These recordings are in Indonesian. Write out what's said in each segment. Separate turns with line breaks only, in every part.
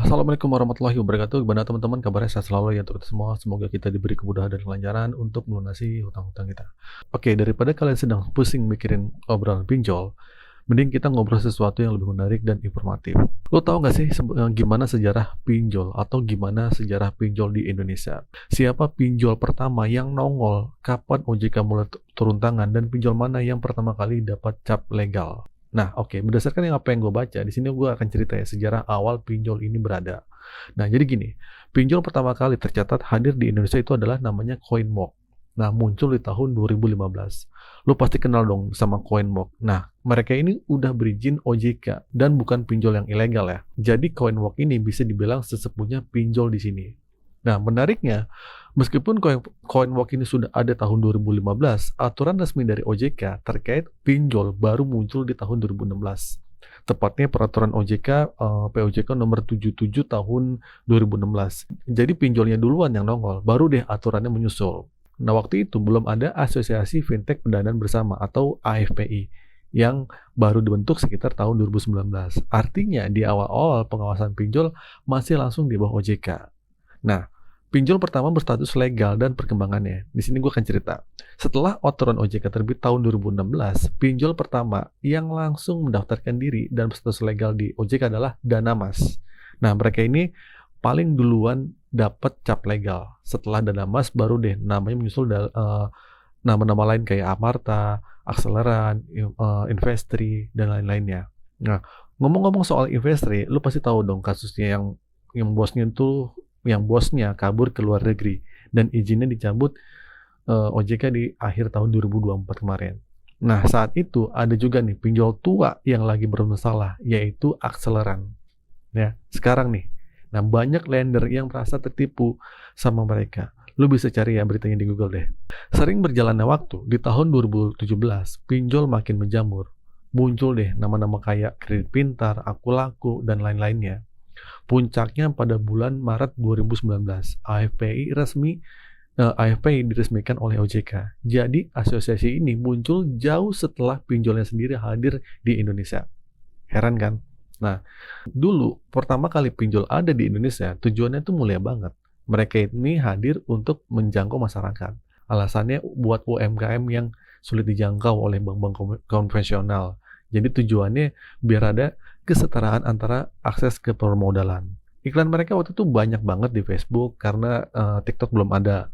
Assalamualaikum warahmatullahi wabarakatuh. Gimana teman-teman, kabarnya sehat selalu ya untuk kita semua. Semoga kita diberi kemudahan dan kelancaran untuk melunasi hutang-hutang kita. Oke, daripada kalian sedang pusing mikirin obrolan pinjol, mending kita ngobrol sesuatu yang lebih menarik dan informatif. Lo tau gak sih gimana sejarah pinjol atau gimana sejarah pinjol di Indonesia? Siapa pinjol pertama yang nongol? Kapan OJK mulai turun tangan? Dan pinjol mana yang pertama kali dapat cap legal? Nah, oke, berdasarkan apa yang gue baca, di sini gue akan cerita ya sejarah awal pinjol ini berada. Nah, jadi gini, pinjol pertama kali tercatat hadir di Indonesia itu adalah namanya CoinMock. Nah, muncul di tahun 2015. Lo pasti kenal dong sama CoinMock. Nah, mereka ini udah berizin OJK dan bukan pinjol yang ilegal ya. Jadi CoinMock ini bisa dibilang sesepuhnya pinjol di sini. Nah, menariknya, meskipun CoinMock ini sudah ada tahun 2015, aturan resmi dari OJK terkait pinjol baru muncul di tahun 2016. Tepatnya peraturan OJK POJK nomor 77 tahun 2016. Jadi pinjolnya duluan yang nongol, baru deh aturannya menyusul. Nah, waktu itu belum ada Asosiasi Fintech Pendanaan Bersama atau AFPI yang baru dibentuk sekitar tahun 2019. Artinya di awal-awal pengawasan pinjol masih langsung di bawah OJK. Nah, pinjol pertama berstatus legal dan perkembangannya. Di sini gue akan cerita. Setelah aturan OJK terbit tahun 2016, pinjol pertama yang langsung mendaftarkan diri dan berstatus legal di OJK adalah Danamas. Nah, mereka ini paling duluan dapat cap legal. Setelah Danamas, baru deh namanya menyusul nama-nama lain kayak Amarta, Akseleran, Investri, dan lain-lainnya. Nah, ngomong-ngomong soal Investri, lu pasti tahu dong kasusnya yang bosnya kabur ke luar negeri dan izinnya dicabut OJK di akhir tahun 2024 kemarin. Nah, saat itu ada juga nih pinjol tua yang lagi bermasalah, yaitu Akseleran. Ya, sekarang nih. Nah, banyak lender yang merasa tertipu sama mereka. Lu bisa cari ya beritanya di Google deh. Sering berjalannya waktu, di tahun 2017, pinjol makin menjamur. Muncul deh nama-nama kayak Kredit Pintar, Akulaku, dan lain-lainnya. Puncaknya pada bulan Maret 2019, AFPI diresmikan oleh OJK. Jadi asosiasi ini muncul jauh setelah pinjolnya sendiri hadir di Indonesia. Heran kan? Nah, dulu pertama kali pinjol ada di Indonesia, tujuannya tuh mulia banget. Mereka ini hadir untuk menjangkau masyarakat. Alasannya buat UMKM yang sulit dijangkau oleh bank-bank konvensional. Jadi tujuannya biar ada kesetaraan antara akses ke permodalan. Iklan mereka waktu itu banyak banget di Facebook karena TikTok belum ada.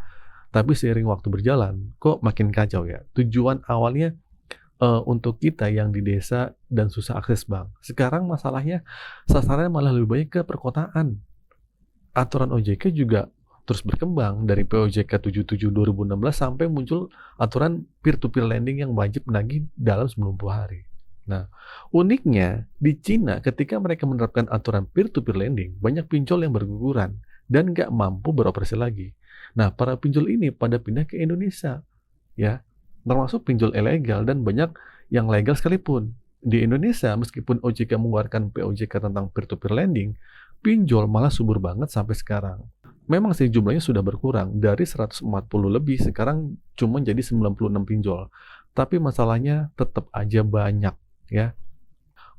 Tapi seiring waktu berjalan, kok makin kacau ya. Tujuan awalnya untuk kita yang di desa dan susah akses bank. Sekarang masalahnya sasarannya malah lebih banyak ke perkotaan. Aturan OJK juga terus berkembang dari POJK 77 2016 sampai muncul aturan peer-to-peer lending yang wajib menagih dalam 90 hari. Nah, uniknya di Cina ketika mereka menerapkan aturan peer-to-peer lending, banyak pinjol yang berguguran dan nggak mampu beroperasi lagi. Nah, para pinjol ini pada pindah ke Indonesia, ya, termasuk pinjol ilegal dan banyak yang legal sekalipun. Di Indonesia, meskipun OJK mengeluarkan POJK tentang peer-to-peer lending, pinjol malah subur banget sampai sekarang. Memang sih jumlahnya sudah berkurang, dari 140 lebih, sekarang cuma jadi 96 pinjol. Tapi masalahnya tetap aja banyak, ya.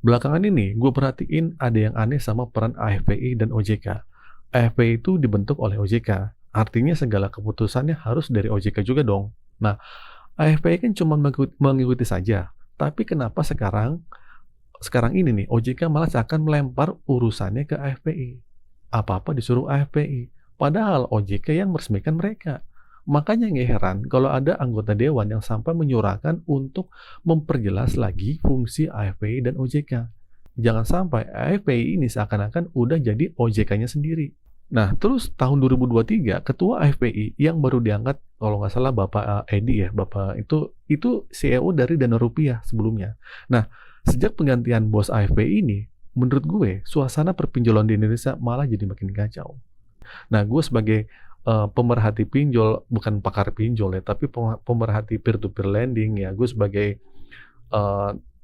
Belakangan ini, gue perhatiin ada yang aneh sama peran AFPI dan OJK. AFPI itu dibentuk oleh OJK, artinya segala keputusannya harus dari OJK juga dong. Nah, AFPI kan cuma mengikuti saja, tapi kenapa sekarang ini nih OJK malah akan melempar urusannya ke AFPI. Apa-apa disuruh AFPI, padahal OJK yang meresmikan mereka. Makanya nggak heran kalau ada anggota dewan yang sampai menyuarakan untuk memperjelas lagi fungsi AFPI dan OJK. Jangan sampai AFPI ini seakan-akan udah jadi OJK-nya sendiri. Nah, terus tahun 2023, ketua AFPI yang baru diangkat, kalau nggak salah Bapak Edi ya, Bapak itu CEO dari Dana Rupiah sebelumnya. Nah, sejak penggantian bos AFPI ini, menurut gue, suasana perpinjolan di Indonesia malah jadi makin kacau. Nah, gue sebagai pemerhati pinjol, bukan pakar pinjol ya, tapi pemerhati peer-to-peer lending ya, gue sebagai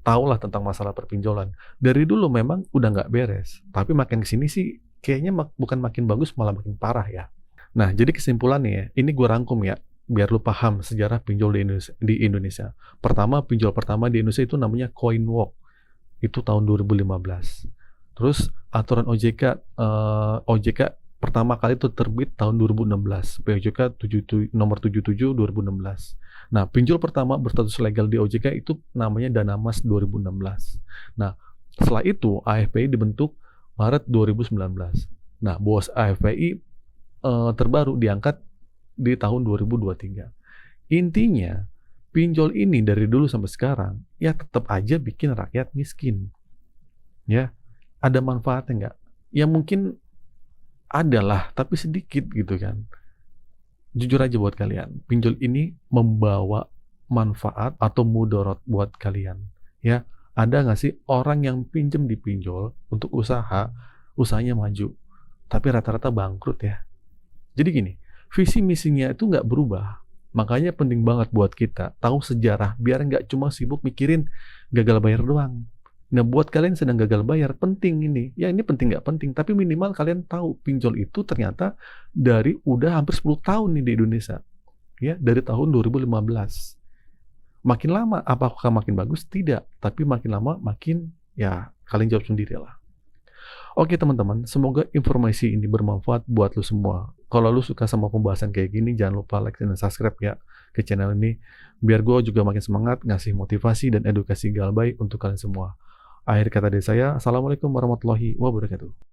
tahulah tentang masalah perpinjolan. Dari dulu memang udah nggak beres, tapi makin kesini sih kayaknya bukan makin bagus, malah makin parah ya. Nah, jadi kesimpulannya ya, ini gue rangkum ya, biar lu paham sejarah pinjol di Indonesia. Pertama, pinjol pertama di Indonesia itu namanya CoinWalk. Itu tahun 2015. Terus aturan OJK pertama kali itu terbit tahun 2016, POJK nomor 77 2016. Nah, pinjol pertama berstatus legal di OJK itu namanya Danamas 2016. Nah, setelah itu AFPI dibentuk Maret 2019. Nah, bos AFPI terbaru diangkat di tahun 2023. Intinya, pinjol ini dari dulu sampai sekarang ya tetap aja bikin rakyat miskin. Ya, ada manfaatnya nggak? Ya mungkin adalah, tapi sedikit gitu kan. Jujur aja buat kalian, pinjol ini membawa manfaat atau mudorot buat kalian. Ya, ada nggak sih orang yang pinjem di pinjol untuk usahanya maju, tapi rata-rata bangkrut ya. Jadi gini, visi misinya itu nggak berubah. Makanya penting banget buat kita tahu sejarah biar nggak cuma sibuk mikirin gagal bayar doang. Nah, buat kalian sedang gagal bayar, penting ini. Ya, ini penting nggak penting, tapi minimal kalian tahu pinjol itu ternyata dari udah hampir 10 tahun nih di Indonesia. Ya, dari tahun 2015. Makin lama, apakah makin bagus? Tidak. Tapi makin lama, makin ya kalian jawab sendiri lah. Oke teman-teman, semoga informasi ini bermanfaat buat lu semua. Kalau lu suka sama pembahasan kayak gini, jangan lupa like dan subscribe ya ke channel ini. Biar gue juga makin semangat ngasih motivasi dan edukasi Galbay untuk kalian semua. Akhir kata dari saya, Assalamualaikum warahmatullahi wabarakatuh.